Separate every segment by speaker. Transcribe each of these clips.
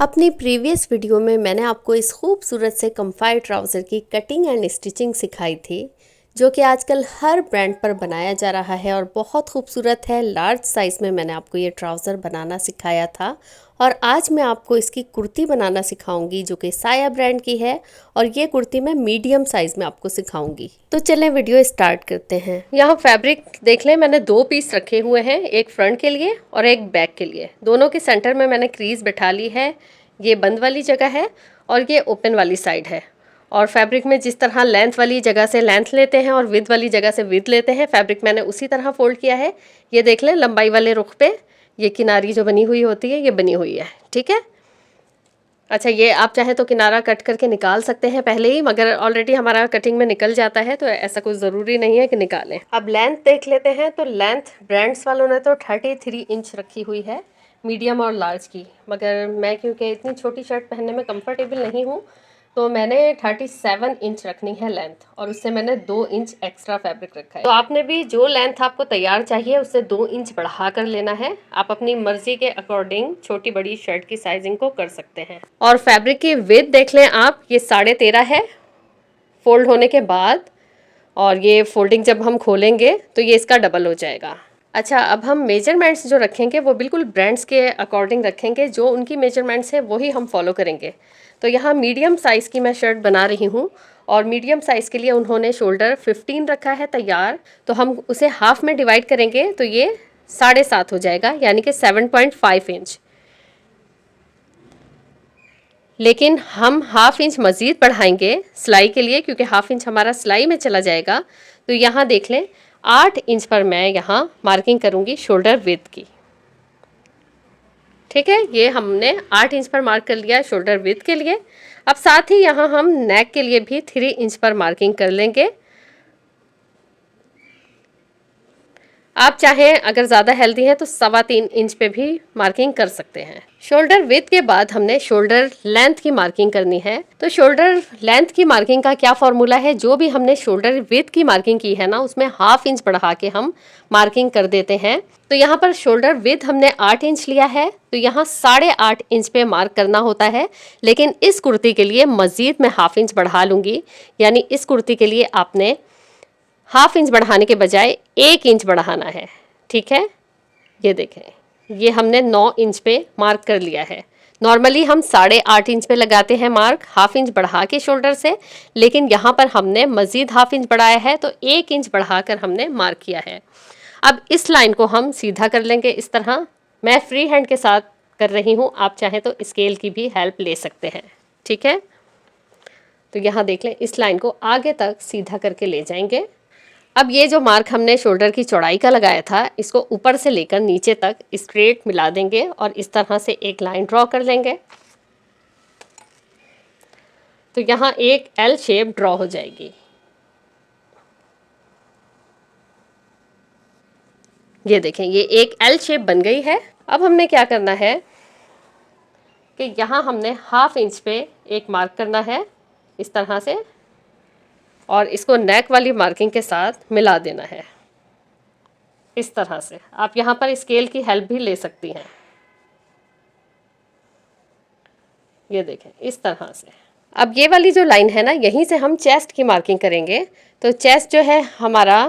Speaker 1: अपनी previous video में मैंने आपको इस खूबसूरत से कम्फाई ट्राउज़र की कटिंग एंड स्टिचिंग सिखाई थी, जो कि आजकल हर ब्रांड पर बनाया जा रहा है और बहुत खूबसूरत है। लार्ज साइज़ में मैंने आपको ये ट्राउज़र बनाना सिखाया था और आज मैं आपको इसकी कुर्ती बनाना सिखाऊंगी, जो कि साया ब्रांड की है। और ये कुर्ती मैं मीडियम साइज़ में आपको सिखाऊंगी। तो चलें वीडियो स्टार्ट करते हैं। यहाँ फैब्रिक देख लें, मैंने 2 पीस रखे हुए हैं, एक फ्रंट के लिए और एक बैक के लिए। दोनों के सेंटर में मैंने क्रीज बैठा ली है। ये बंद वाली जगह है और ये ओपन वाली साइड है। और फैब्रिक में जिस तरह लेंथ वाली जगह से लेंथ लेते हैं और विड्थ वाली जगह से विड्थ लेते हैं, फैब्रिक मैंने उसी तरह फोल्ड किया है। ये देख लें, लंबाई वाले रुख पे ये किनारी जो बनी हुई होती है ये बनी हुई है, ठीक है। अच्छा, ये आप चाहे तो किनारा कट करके निकाल सकते हैं पहले ही, मगर ऑलरेडी हमारा कटिंग में निकल जाता है तो ऐसा कुछ ज़रूरी नहीं है कि निकालें। अब लेंथ देख लेते हैं। तो लेंथ ब्रांड्स वालों ने तो 33 इंच रखी हुई है, मीडियम और लार्ज की। मगर मैं क्योंकि इतनी छोटी शर्ट पहनने में कंफर्टेबल नहीं हूँ, तो मैंने 37 इंच रखनी है लेंथ, और उससे मैंने 2 इंच एक्स्ट्रा फैब्रिक रखा है। तो आपने भी जो लेंथ आपको तैयार चाहिए उससे 2 इंच बढ़ा कर लेना है। आप अपनी मर्जी के अकॉर्डिंग छोटी बड़ी शर्ट की साइजिंग को कर सकते हैं। और फैब्रिक की विड्थ देख लें आप, ये 13.5 है फोल्ड होने के बाद, और ये फोल्डिंग जब हम खोलेंगे तो ये इसका डबल हो जाएगा। अच्छा, अब हम मेजरमेंट्स जो रखेंगे वो बिल्कुल ब्रांड्स के अकॉर्डिंग रखेंगे, जो उनकी मेजरमेंट्स है वही हम फॉलो करेंगे। तो यहाँ मीडियम साइज़ की मैं शर्ट बना रही हूँ और मीडियम साइज़ के लिए उन्होंने शोल्डर 15 रखा है तैयार। तो हम उसे हाफ में डिवाइड करेंगे तो ये 7.5 हो जाएगा, यानी कि 7.5 इंच। लेकिन हम हाफ इंच मज़ीद बढ़ाएंगे सिलाई के लिए, क्योंकि हाफ इंच हमारा सिलाई में चला जाएगा। तो यहाँ देख लें, 8 इंच पर मैं यहाँ मार्किंग करूँगी शोल्डर विड्थ की, ठीक है। ये हमने 8 इंच पर मार्क कर लिया शोल्डर विड्थ के लिए। अब साथ ही यहाँ हम नेक के लिए भी 3 इंच पर मार्किंग कर लेंगे। आप चाहें अगर ज़्यादा हेल्दी है तो 3.25 इंच पे भी मार्किंग कर सकते हैं। शोल्डर विड्थ के बाद हमने शोल्डर लेंथ की मार्किंग करनी है। तो शोल्डर लेंथ की मार्किंग का क्या फॉर्मूला है, जो भी हमने शोल्डर विड्थ की मार्किंग की है ना, उसमें हाफ इंच बढ़ा के हम मार्किंग कर देते हैं। तो यहाँ पर शोल्डर विड्थ हमने 8 इंच लिया है, तो यहाँ 8.5 इंच पे मार्क करना होता है। लेकिन इस कुर्ती के लिए मज़ीद मैं हाफ इंच बढ़ा लूँगी, यानी इस कुर्ती के लिए आपने हाफ इंच बढ़ाने के बजाय 1 इंच बढ़ाना है, ठीक है। ये देखें, ये हमने 9 इंच पे मार्क कर लिया है। नॉर्मली हम 8.5 इंच पे लगाते हैं मार्क, हाफ इंच बढ़ा के शोल्डर से, लेकिन यहाँ पर हमने मज़ीद हाफ इंच बढ़ाया है तो 1 इंच बढ़ाकर हमने मार्क किया है। अब इस लाइन को हम सीधा कर लेंगे इस तरह। मैं फ्री हैंड के साथ कर रही हूँ, आप चाहें तो स्केल की भी हेल्प ले सकते हैं, ठीक है। तो यहाँ देख लें, इस लाइन को आगे तक सीधा करके ले जाएंगे। अब ये जो मार्क हमने शोल्डर की चौड़ाई का लगाया था, इसको ऊपर से लेकर नीचे तक स्ट्रेट मिला देंगे और इस तरह से एक लाइन ड्रॉ कर लेंगे। तो यहाँ एक एल शेप ड्रॉ हो जाएगी। ये देखें, ये एक एल शेप बन गई है। अब हमने क्या करना है कि यहाँ हमने हाफ इंच पे एक मार्क करना है इस तरह से, और इसको नेक वाली मार्किंग के साथ मिला देना है इस तरह से। आप यहाँ पर स्केल की हेल्प भी ले सकती हैं। ये देखें, इस तरह से। अब ये वाली जो लाइन है ना, यहीं से हम चेस्ट की मार्किंग करेंगे। तो चेस्ट जो है हमारा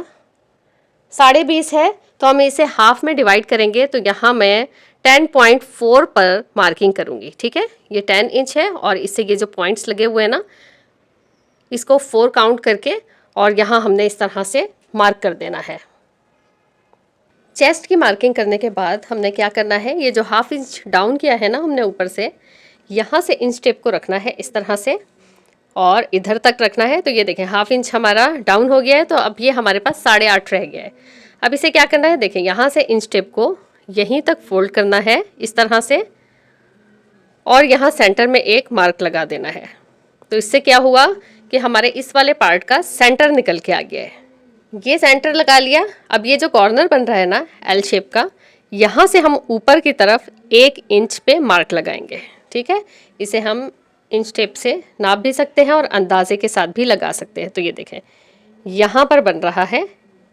Speaker 1: 20.5 है, तो हम इसे हाफ में डिवाइड करेंगे। तो यहाँ मैं 10.4 पर मार्किंग करूँगी, ठीक है। ये 10 इंच है और इससे ये जो पॉइंट्स लगे हुए हैं ना, इसको 4 काउंट करके और यहाँ हमने इस तरह से मार्क कर देना है। चेस्ट की मार्किंग करने के बाद हमने क्या करना है, ये जो हाफ इंच डाउन किया है ना हमने ऊपर से, यहाँ से इंच टेप को रखना है इस तरह से और इधर तक रखना है। तो ये देखें, हाफ इंच हमारा डाउन हो गया है, तो अब ये हमारे पास 8.5 रह गया है। अब इसे क्या करना है, देखें, यहाँ से इंच टेप को यहीं तक फोल्ड करना है इस तरह से, और यहाँ सेंटर में एक मार्क लगा देना है। तो इससे क्या हुआ कि हमारे इस वाले पार्ट का सेंटर निकल के आ गया है। ये सेंटर लगा लिया। अब ये जो कॉर्नर बन रहा है ना एल शेप का, यहाँ से हम ऊपर की तरफ 1 इंच पे मार्क लगाएंगे, ठीक है। इसे हम इंच टेप से नाप भी सकते हैं और अंदाजे के साथ भी लगा सकते हैं। तो ये देखें, यहाँ पर बन रहा है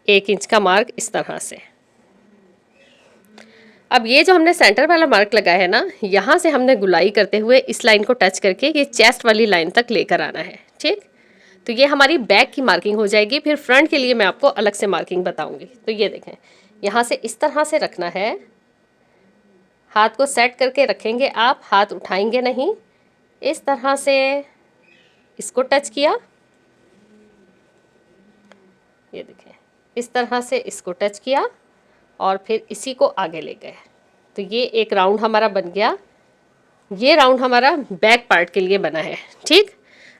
Speaker 1: 1 इंच का मार्क इस तरह से। अब ये जो हमने सेंटर वाला मार्क लगाया है ना, यहाँ से हमने गुलाई करते हुए इस लाइन को टच करके ये चेस्ट वाली लाइन तक लेकर आना है। ठीक, तो ये हमारी बैक की मार्किंग हो जाएगी। फिर फ्रंट के लिए मैं आपको अलग से मार्किंग बताऊंगी। तो ये देखें, यहाँ से इस तरह से रखना है, हाथ को सेट करके रखेंगे आप, हाथ उठाएंगे नहीं। इस तरह से इसको टच किया, ये देखें, इस तरह से इसको टच किया और फिर इसी को आगे ले गए। तो ये एक राउंड हमारा बन गया। ये राउंड हमारा बैक पार्ट के लिए बना है। ठीक,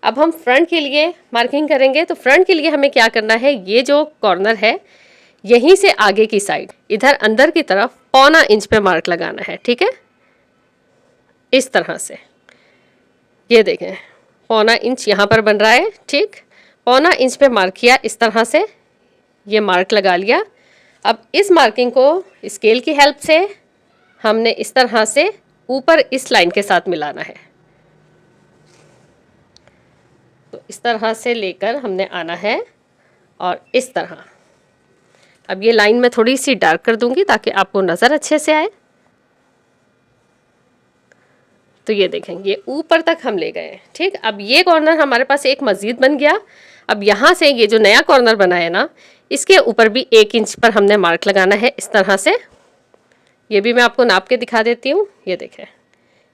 Speaker 1: अब हम फ्रंट के लिए मार्किंग करेंगे। तो फ्रंट के लिए हमें क्या करना है, ये जो कॉर्नर है यहीं से आगे की साइड इधर अंदर की तरफ 1.25 इंच पे मार्क लगाना है। ठीक है, इस तरह से ये देखें 1.25 इंच यहाँ पर बन रहा है। ठीक, 1.25 इंच पे मार्क किया, इस तरह से ये मार्क लगा लिया। अब इस मार्किंग को स्केल की हेल्प से हमने इस तरह से ऊपर इस लाइन के साथ मिलाना है। तो इस तरह से लेकर हमने आना है और इस तरह। अब ये लाइन मैं थोड़ी सी डार्क कर दूंगी ताकि आपको नज़र अच्छे से आए। तो ये देखें, ये ऊपर तक हम ले गए। ठीक, अब ये कॉर्नर हमारे पास एक मज़ीद बन गया। अब यहाँ से ये जो नया कॉर्नर बना है ना, इसके ऊपर भी 1 इंच पर हमने मार्क लगाना है इस तरह से। ये भी मैं आपको नाप के दिखा देती हूँ। ये देखें,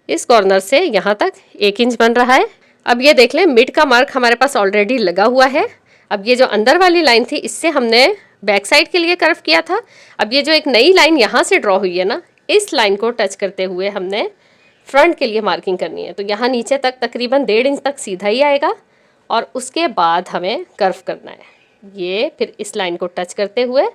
Speaker 1: इस कॉर्नर से यहाँ तक 1 इंच बन रहा है। अब ये देख लें, मिड का मार्क हमारे पास ऑलरेडी लगा हुआ है। अब ये जो अंदर वाली लाइन थी, इससे हमने बैक साइड के लिए कर्व किया था। अब ये जो एक नई लाइन यहाँ से ड्रॉ हुई है ना, इस लाइन को टच करते हुए हमने फ्रंट के लिए मार्किंग करनी है। तो यहाँ नीचे तक तकरीबन 1.5 इंच तक सीधा ही आएगा और उसके बाद हमें कर्व करना है। ये फिर इस लाइन को टच करते हुए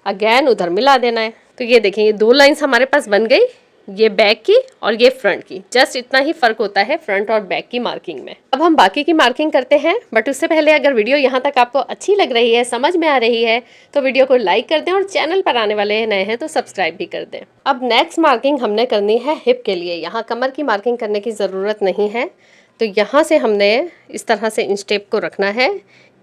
Speaker 1: अगेन उधर मिला देना है। तो ये देखें, ये 2 लाइन्स हमारे पास बन गई, ये बैक की और ये फ्रंट की। जस्ट इतना ही फ़र्क होता है फ्रंट और बैक की मार्किंग में। अब हम बाकी की मार्किंग करते हैं, बट उससे पहले अगर वीडियो यहाँ तक आपको अच्छी लग रही है, समझ में आ रही है, तो वीडियो को लाइक कर दें और चैनल पर आने वाले नए हैं तो सब्सक्राइब भी कर दें। अब नेक्स्ट मार्किंग हमने करनी है हिप के लिए। यहाँ कमर की मार्किंग करने की ज़रूरत नहीं है। तो यहाँ से हमने इस तरह से इंच टेप को रखना है।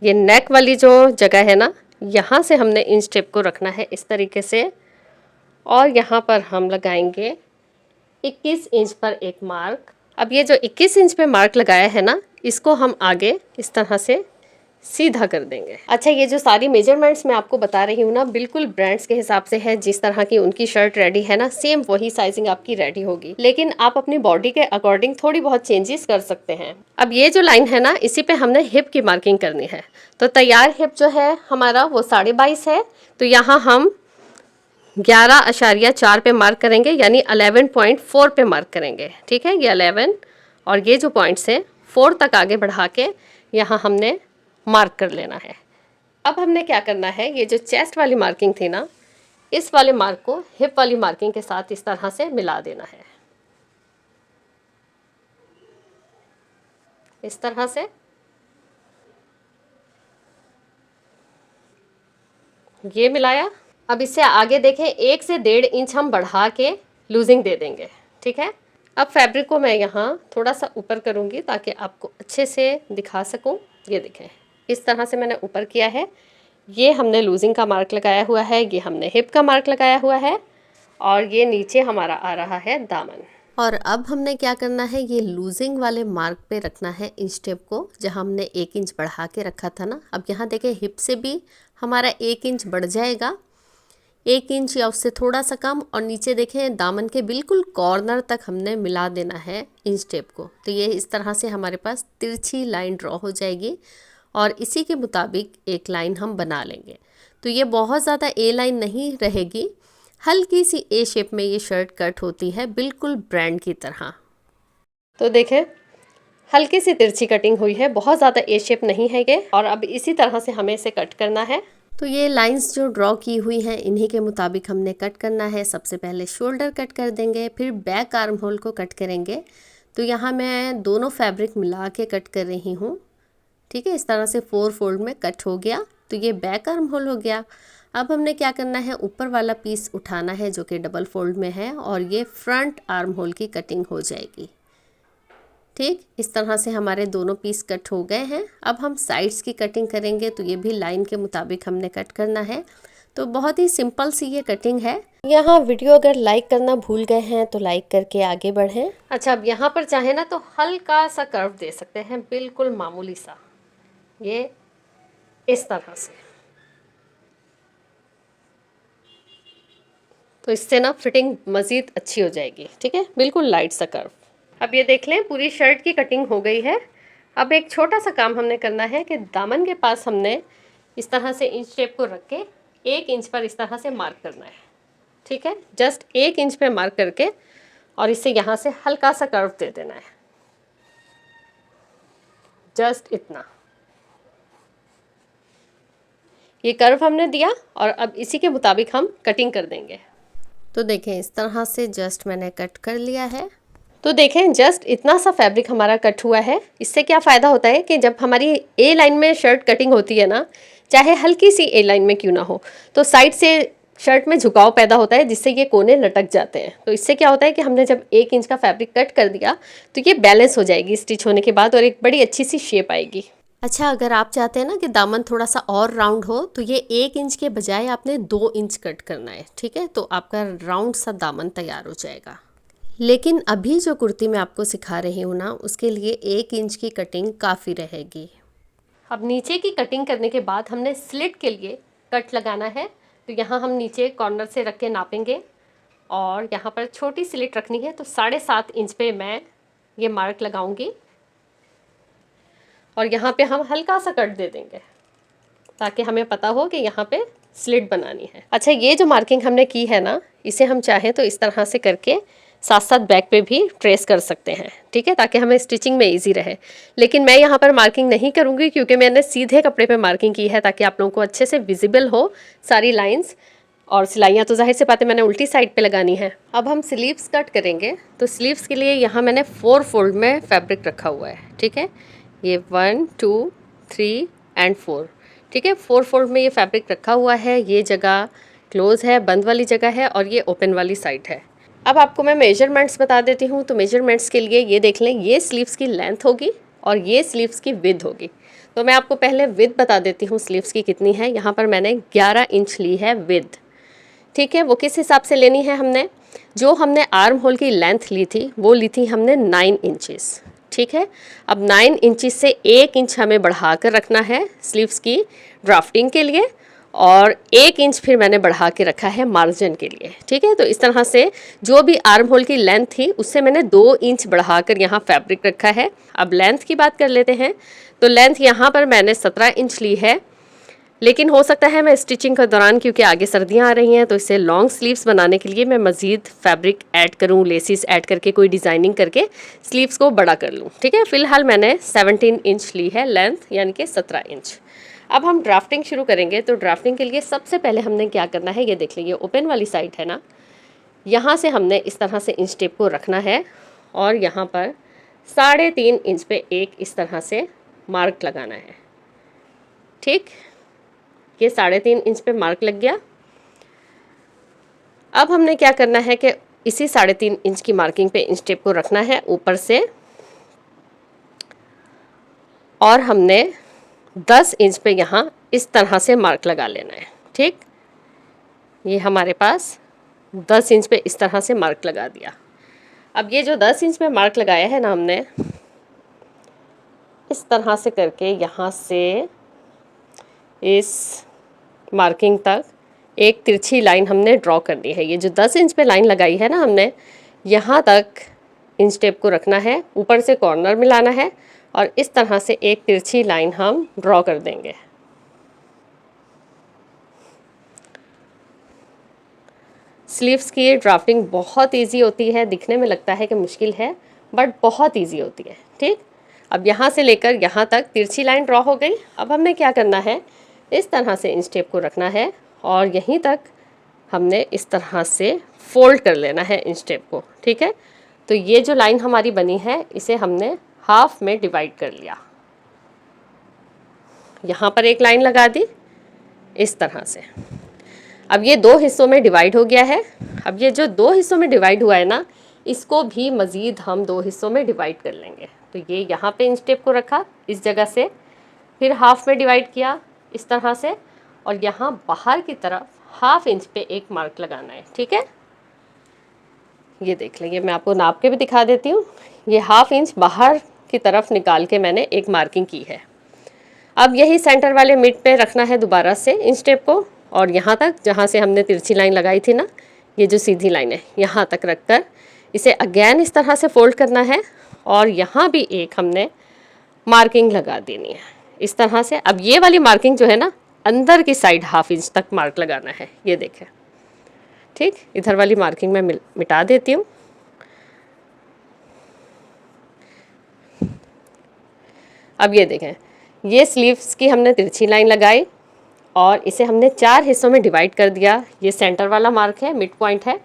Speaker 1: ये नेक वाली जो जगह है ना, यहाँ से हमने इंच टेप को रखना है इस तरीके से, और यहाँ पर हम लगाएंगे 21 इंच पर एक मार्क। अब ये जो 21 इंच पे मार्क लगाया है ना, इसको हम आगे इस तरह से सीधा कर देंगे। अच्छा, ये जो सारी मेजरमेंट्स मैं आपको बता रही हूँ ना, बिल्कुल ब्रांड्स के हिसाब से है। जिस तरह की उनकी शर्ट रेडी है ना, सेम वही साइजिंग आपकी रेडी होगी, लेकिन आप अपनी बॉडी के अकॉर्डिंग थोड़ी बहुत चेंजेस कर सकते हैं। अब ये जो लाइन है ना, इसी पे हमने हिप की मार्किंग करनी है। तो तैयार हिप जो है हमारा वो 22.5 है। तो यहाँ हम 11.4 पे मार्क करेंगे, यानी 11.4 पे मार्क करेंगे। ठीक है, ये 11 और ये जो पॉइंट्स हैं 4 तक आगे बढ़ा के यहाँ हमने मार्क कर लेना है। अब हमने क्या करना है, ये जो चेस्ट वाली मार्किंग थी ना, इस वाले मार्क को हिप वाली मार्किंग के साथ इस तरह से मिला देना है, इस तरह से। ये मिलाया। अब इससे आगे देखें, 1 से 1.5 इंच हम बढ़ा के लूजिंग दे देंगे। ठीक है, अब फैब्रिक को मैं यहाँ थोड़ा सा ऊपर करूँगी ताकि आपको अच्छे से दिखा सकूँ। ये देखें, इस तरह से मैंने ऊपर किया है। ये हमने लूजिंग का मार्क लगाया हुआ है, ये हमने हिप का मार्क लगाया हुआ है, और ये नीचे हमारा आ रहा है दामन। और अब हमने क्या करना है, ये लूजिंग वाले मार्क पे रखना है इंच टेप को, जहाँ हमने 1 इंच बढ़ा के रखा था ना। अब यहाँ देखें, हिप से भी हमारा 1 इंच बढ़ जाएगा, 1 इंच या उससे थोड़ा सा कम, और नीचे देखें दामन के बिल्कुल कॉर्नर तक हमने मिला देना है इंच टेप को। तो ये इस तरह से हमारे पास तिरछी लाइन ड्रॉ हो जाएगी और इसी के मुताबिक एक लाइन हम बना लेंगे। तो ये बहुत ज़्यादा ए लाइन नहीं रहेगी, हल्की सी ए शेप में ये शर्ट कट होती है, बिल्कुल ब्रांड की तरह। तो देखें, हल्की सी तिरछी कटिंग हुई है, बहुत ज़्यादा ए शेप नहीं है ये। और अब इसी तरह से हमें इसे कट करना है। तो ये लाइंस जो ड्रॉ की हुई हैं, इन्हीं के मुताबिक हमने कट करना है। सबसे पहले शोल्डर कट कर देंगे, फिर बैक आर्म होल को कट करेंगे। तो यहाँ मैं दोनों फैब्रिक मिला के कट कर रही हूँ। ठीक है, इस तरह से 4 फोल्ड में कट हो गया। तो ये बैक आर्म होल हो गया। अब हमने क्या करना है, ऊपर वाला पीस उठाना है जो कि डबल फोल्ड में है, और ये फ्रंट आर्म होल की कटिंग हो जाएगी। ठीक, इस तरह से हमारे दोनों पीस कट हो गए हैं। अब हम साइड्स की कटिंग करेंगे। तो ये भी लाइन के मुताबिक हमने कट करना है। तो बहुत ही सिंपल सी ये कटिंग है। यहाँ वीडियो अगर लाइक करना भूल गए हैं तो लाइक करके आगे बढ़ें। अच्छा, अब यहाँ पर चाहे ना तो हल्का सा कर्व दे सकते हैं, बिल्कुल मामूली सा, ये इस तरह से। तो इससे ना फिटिंग मज़ीद अच्छी हो जाएगी। ठीक है, बिल्कुल लाइट सा कर्व। अब ये देख लें, पूरी शर्ट की कटिंग हो गई है। अब एक छोटा सा काम हमने करना है कि दामन के पास हमने इस तरह से इंच टेप को रख के 1 इंच पर इस तरह से मार्क करना है। ठीक है, जस्ट 1 इंच पे मार्क करके और इससे यहाँ से हल्का सा कर्व दे देना है, जस्ट इतना। ये कर्व हमने दिया और अब इसी के मुताबिक हम कटिंग कर देंगे। तो देखें, इस तरह से जस्ट मैंने कट कर लिया है। तो देखें, जस्ट इतना सा फैब्रिक हमारा कट हुआ है। इससे क्या फ़ायदा होता है कि जब हमारी ए लाइन में शर्ट कटिंग होती है ना, चाहे हल्की सी ए लाइन में क्यों ना हो, तो साइड से शर्ट में झुकाव पैदा होता है, जिससे ये कोने लटक जाते हैं। तो इससे क्या होता है कि हमने जब 1 इंच का फैब्रिक कट कर दिया तो ये बैलेंस हो जाएगी स्टिच होने के बाद और एक बड़ी अच्छी सी शेप आएगी। अच्छा, अगर आप चाहते हैं ना कि दामन थोड़ा सा और राउंड हो तो ये 1 इंच के बजाय आपने 2 इंच कट करना है। ठीक है, तो आपका राउंड सा दामन तैयार हो जाएगा। लेकिन अभी जो कुर्ती मैं आपको सिखा रही हूँ ना, उसके लिए 1 इंच की कटिंग काफ़ी रहेगी। अब नीचे की कटिंग करने के बाद हमने स्लिट के लिए कट लगाना है। तो यहाँ हम नीचे कॉर्नर से रख के नापेंगे और यहाँ पर छोटी स्लिट रखनी है, तो 7.5 इंच पे मैं ये मार्क लगाऊंगी और यहाँ पे हम हल्का सा कट दे देंगे ताकि हमें पता हो कि यहाँ पे स्लिट बनानी है। अच्छा, ये जो मार्किंग हमने की है ना, इसे हम चाहें तो इस तरह से करके साथ साथ बैक पे भी ट्रेस कर सकते हैं। ठीक है, ताकि हमें स्टिचिंग में इजी रहे। लेकिन मैं यहाँ पर मार्किंग नहीं करूँगी क्योंकि मैंने सीधे कपड़े पे मार्किंग की है ताकि आप लोगों को अच्छे से विजिबल हो सारी लाइंस। और सिलाइयाँ तो जाहिर सी बात है मैंने उल्टी साइड पे लगानी है। अब हम स्लीव्स कट करेंगे। तो स्लीव्स के लिए यहाँ मैंने 4 फोल्ड में फैब्रिक रखा हुआ है। ठीक है, ये 1 2 3 एंड 4। ठीक है, 4 फोल्ड में ये फैब्रिक रखा हुआ है। ये जगह क्लोज है, बंद वाली जगह है, और ये ओपन वाली साइड है। अब आपको मैं मेजरमेंट्स बता देती हूँ। तो मेजरमेंट्स के लिए ये देख लें, ये स्लीव्स की लेंथ होगी और ये स्लीव्स की विड्थ होगी। तो मैं आपको पहले विड्थ बता देती हूँ स्लीव्स की कितनी है। यहाँ पर मैंने 11 इंच ली है विड्थ। ठीक है, वो किस हिसाब से लेनी है, हमने जो हमने आर्म होल की लेंथ ली थी वो ली थी हमने 9 इंचेस। ठीक है, अब 9 इंचेस से 1 इंच हमें बढ़ा कर रखना है स्लीव्स की ड्राफ्टिंग के लिए, और 1 इंच फिर मैंने बढ़ा के रखा है मार्जिन के लिए। ठीक है, तो इस तरह से जो भी आर्म होल की लेंथ थी उससे मैंने 2 इंच बढ़ाकर यहाँ फैब्रिक रखा है। अब लेंथ की बात कर लेते हैं। तो लेंथ यहाँ पर मैंने 17 इंच ली है, लेकिन हो सकता है मैं स्टिचिंग के दौरान, क्योंकि आगे सर्दियाँ आ रही हैं, तो इसे लॉन्ग स्लीव्स बनाने के लिए मैं मज़ीद फैब्रिक ऐड करूँ, लेसिस ऐड करके कोई डिज़ाइनिंग करके स्लीव्स को बड़ा कर लूँ। ठीक है, फ़िलहाल मैंने 17 इंच ली है लेंथ, यानी कि 17 इंच। अब हम ड्राफ्टिंग शुरू करेंगे। तो ड्राफ्टिंग के लिए सबसे पहले हमने क्या करना है, ये देख लीजिए ओपन वाली साइड है ना, यहाँ से हमने इस तरह से इंच टेप को रखना है और यहाँ पर 3.5 इंच पे एक इस तरह से मार्क लगाना है। ठीक, ये 3.5 इंच पे मार्क लग गया। अब हमने क्या करना है कि इसी 3.5 इंच की मार्किंग पे इंच टेप को रखना है ऊपर से, और हमने 10 इंच पे यहाँ इस तरह से मार्क लगा लेना है। ठीक, ये हमारे पास 10 इंच पे इस तरह से मार्क लगा दिया। अब ये जो 10 इंच पे मार्क लगाया है ना हमने, इस तरह से करके यहाँ से इस मार्किंग तक एक तिरछी लाइन हमने ड्रॉ करनी है। ये जो 10 इंच पे लाइन लगाई है ना हमने, यहाँ तक इंच टेप को रखना है, ऊपर से कॉर्नर मिलाना है और इस तरह से एक तिरछी लाइन हम ड्रॉ कर देंगे। स्लीव्स की ये ड्राफ्टिंग बहुत इजी होती है, दिखने में लगता है कि मुश्किल है बट बहुत इजी होती है। ठीक, अब यहाँ से लेकर यहाँ तक तिरछी लाइन ड्रॉ हो गई। अब हमने क्या करना है, इस तरह से इंच टेप को रखना है और यहीं तक हमने इस तरह से फोल्ड कर लेना है इंच टेप को। ठीक है, तो ये जो लाइन हमारी बनी है इसे हमने हाफ में डिवाइड कर लिया। यहाँ पर एक लाइन लगा दी इस तरह से। अब ये 2 हिस्सों में डिवाइड हो गया है। अब ये जो 2 हिस्सों में डिवाइड हुआ है ना, इसको भी मज़ीद हम 2 हिस्सों में डिवाइड कर लेंगे। तो ये यहाँ पे इंच टेप को रखा इस जगह से, फिर हाफ में डिवाइड किया इस तरह से, और यहाँ बाहर की तरफ हाफ इंच पे एक मार्क लगाना है, ठीक है। ये देख लेंगे, मैं आपको नाप के भी दिखा देती हूँ। ये हाफ इंच बाहर की तरफ निकाल के मैंने एक मार्किंग की है। अब यही सेंटर वाले मिड पे रखना है दोबारा से इंच टेप को, और यहाँ तक जहाँ से हमने तिरछी लाइन लगाई थी ना, ये जो सीधी लाइन है यहाँ तक रखकर इसे अगेन इस तरह से फोल्ड करना है, और यहाँ भी एक हमने मार्किंग लगा देनी है इस तरह से। अब ये वाली मार्किंग जो है ना, अंदर की साइड हाफ इंच तक मार्क लगाना है, ये देखें। ठीक, इधर वाली मार्किंग मैं मिटा देती हूँ। अब ये देखें, ये स्लीव्स की हमने तिरछी लाइन लगाई और इसे हमने 4 हिस्सों में डिवाइड कर दिया। ये सेंटर वाला मार्क है, मिड पॉइंट है,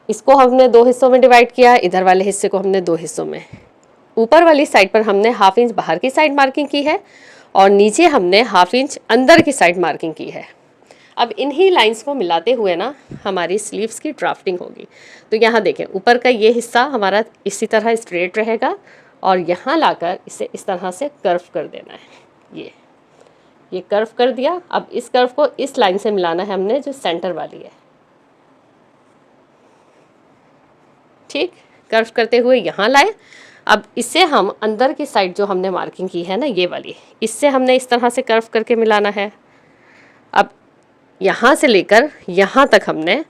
Speaker 1: इसको हमने 2 हिस्सों में डिवाइड किया। इधर वाले हिस्से को हमने 2 हिस्सों में। ऊपर वाली साइड पर हमने हाफ इंच बाहर की साइड मार्किंग की है और नीचे हमने हाफ इंच अंदर की साइड मार्किंग की है। अब इन्हीं लाइंस को मिलाते हुए ना हमारी स्लीव्स की ड्राफ्टिंग होगी। तो यहाँ देखें, ऊपर का ये हिस्सा हमारा इसी तरह स्ट्रेट रहेगा और यहाँ लाकर इसे इस तरह से कर्व कर देना है। ये कर्व कर दिया। अब इस कर्व को इस लाइन से मिलाना है हमने, जो सेंटर वाली है। ठीक, कर्व करते हुए यहाँ लाए। अब इसे हम अंदर की साइड जो हमने मार्किंग की है ना, ये वाली, इससे हमने इस तरह से कर्व करके मिलाना है। अब यहाँ से लेकर यहाँ तक हमने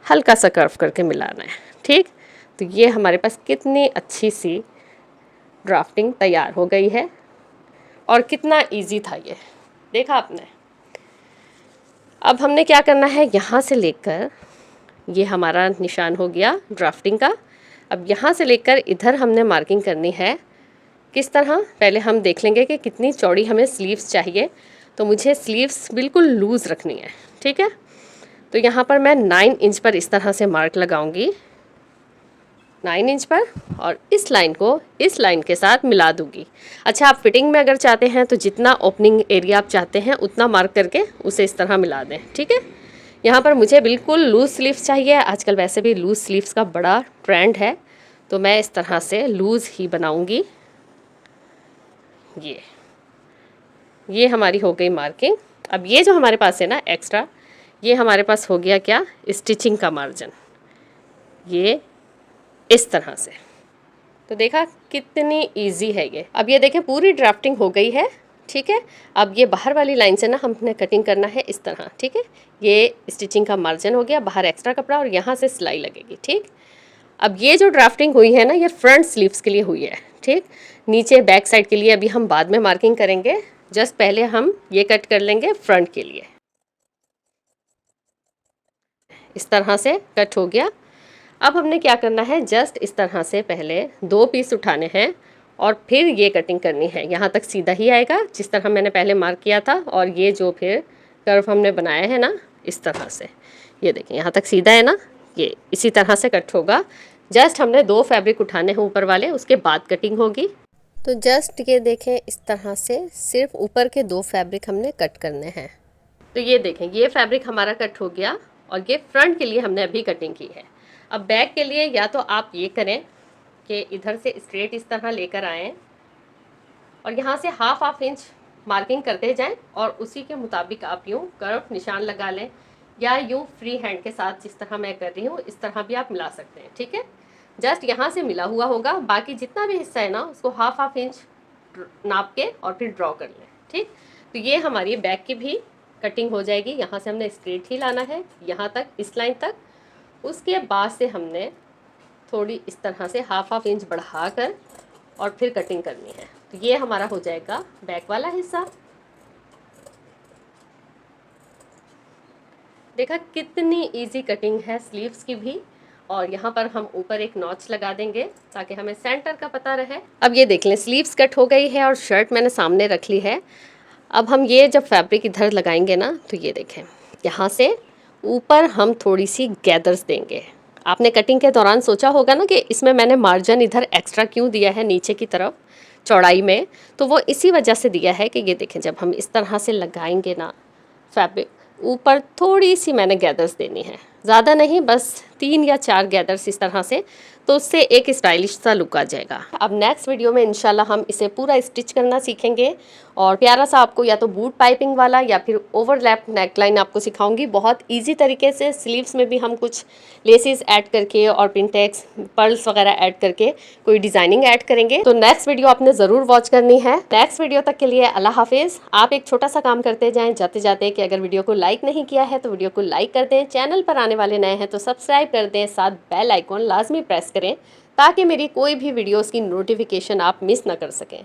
Speaker 1: हल्का सा कर्व करके मिलाना है। ठीक, तो ये हमारे पास कितनी अच्छी सी ड्राफ्टिंग तैयार हो गई है और कितना इजी था ये, देखा आपने। अब हमने क्या करना है, यहाँ से लेकर ये हमारा निशान हो गया ड्राफ्टिंग का। अब यहाँ से लेकर इधर हमने मार्किंग करनी है। किस तरह, पहले हम देख लेंगे कि कितनी चौड़ी हमें स्लीव्स चाहिए। तो मुझे स्लीव्स बिल्कुल लूज़ रखनी है, ठीक है। तो यहाँ पर मैं 9 इंच पर इस तरह से मार्क लगाऊंगी, 9 इंच पर, और इस लाइन को इस लाइन के साथ मिला दूंगी। अच्छा, आप फिटिंग में अगर चाहते हैं तो जितना ओपनिंग एरिया आप चाहते हैं उतना मार्क करके उसे इस तरह मिला दें, ठीक है। यहाँ पर मुझे बिल्कुल लूज़ स्लीव्स चाहिए। आजकल वैसे भी लूज़ स्लीव्स का बड़ा ट्रेंड है, तो मैं इस तरह से लूज़ ही बनाऊंगी। ये हमारी हो गई मार्किंग। अब ये जो हमारे पास है ना एक्स्ट्रा, ये हमारे पास हो गया क्या, स्टिचिंग का मार्जिन, ये इस तरह से। तो देखा कितनी इजी है ये। अब ये देखें, पूरी ड्राफ्टिंग हो गई है, ठीक है। अब ये बाहर वाली लाइन से ना हमने कटिंग करना है इस तरह, ठीक है। ये स्टिचिंग का मार्जिन हो गया, बाहर एक्स्ट्रा कपड़ा और यहाँ से सिलाई लगेगी, ठीक। अब ये जो ड्राफ्टिंग हुई है ना, ये फ्रंट स्लीव्स के लिए हुई है, ठीक। नीचे बैक साइड के लिए अभी हम बाद में मार्किंग करेंगे, जस्ट पहले हम ये कट कर लेंगे फ्रंट के लिए। इस तरह से कट हो गया। अब हमने क्या करना है, जस्ट इस तरह से पहले 2 पीस उठाने हैं और फिर ये कटिंग करनी है। यहाँ तक सीधा ही आएगा जिस तरह मैंने पहले मार्क किया था, और ये जो फिर कर्व हमने बनाया है ना, इस तरह से, ये देखें यहाँ तक सीधा है ना, ये इसी तरह से कट होगा। जस्ट हमने 2 फैब्रिक उठाने हैं ऊपर वाले, उसके बाद कटिंग होगी। तो जस्ट ये देखें, इस तरह से सिर्फ ऊपर के 2 फैब्रिक हमने कट करने हैं। तो ये देखें, ये फैब्रिक हमारा कट हो गया और ये फ्रंट के लिए हमने अभी कटिंग की है। अब बैक के लिए या तो आप ये करें कि इधर से स्ट्रेट इस तरह लेकर आएँ और यहाँ से हाफ इंच मार्किंग करते जाएं और उसी के मुताबिक आप यूँ कर्व निशान लगा लें, या यूँ फ्री हैंड के साथ जिस तरह मैं कर रही हूँ इस तरह भी आप मिला सकते हैं, ठीक है। जस्ट यहाँ से मिला हुआ होगा, बाकी जितना भी हिस्सा है ना उसको हाफ इंच नाप के और फिर ड्रॉ कर लें, ठीक। तो ये हमारी बैक की भी कटिंग हो जाएगी। यहाँ से हमने स्ट्रेट ही लाना है यहाँ तक, इस लाइन तक। उसके बाद से हमने थोड़ी इस तरह से हाफ इंच बढ़ा कर और फिर कटिंग करनी है। तो ये हमारा हो जाएगा बैक वाला हिस्सा। देखा कितनी इजी कटिंग है स्लीव्स की भी। और यहाँ पर हम ऊपर एक नॉच लगा देंगे ताकि हमें सेंटर का पता रहे। अब ये देख लें, स्लीव्स कट हो गई है और शर्ट मैंने सामने रख ली है। अब हम ये जब फैब्रिक इधर लगाएंगे ना, तो ये देखें, यहाँ से ऊपर हम थोड़ी सी गैदर्स देंगे। आपने कटिंग के दौरान सोचा होगा ना कि इसमें मैंने मार्जिन इधर एक्स्ट्रा क्यों दिया है नीचे की तरफ चौड़ाई में, तो वो इसी वजह से दिया है कि ये देखें, जब हम इस तरह से लगाएंगे ना फैब्रिक, ऊपर थोड़ी सी मैंने गैदर्स देनी है, ज़्यादा नहीं, बस 3 या 4 गैदर्स इस तरह से, तो उससे एक स्टाइलिश सा लुक आ जाएगा। अब नेक्स्ट वीडियो में इंशाल्लाह हम इसे पूरा स्टिच करना सीखेंगे और प्यारा सा आपको या तो बूट पाइपिंग वाला या फिर ओवरलैप नेकलाइन आपको सिखाऊंगी। बहुत इजी तरीके से स्लीव्स में भी हम कुछ लेसेस ऐड करके और पिनटेक्स पर्ल्स वगैरह ऐड करके कोई डिजाइनिंग ऐड करेंगे। तो नेक्स्ट वीडियो आपने ज़रूर वॉच करनी है। नेक्स्ट वीडियो तक के लिए अल्लाह हाफिज़। आप एक छोटा सा काम करते जाएं जाते जाते कि अगर वीडियो को लाइक नहीं किया है तो वीडियो को लाइक कर दें, चैनल पर आने वाले नए हैं तो सब्सक्राइब कर दें, साथ बेल आइकॉन लाजमी प्रेस करें ताकि मेरी कोई भी वीडियोस की नोटिफिकेशन आप मिस ना कर सकें।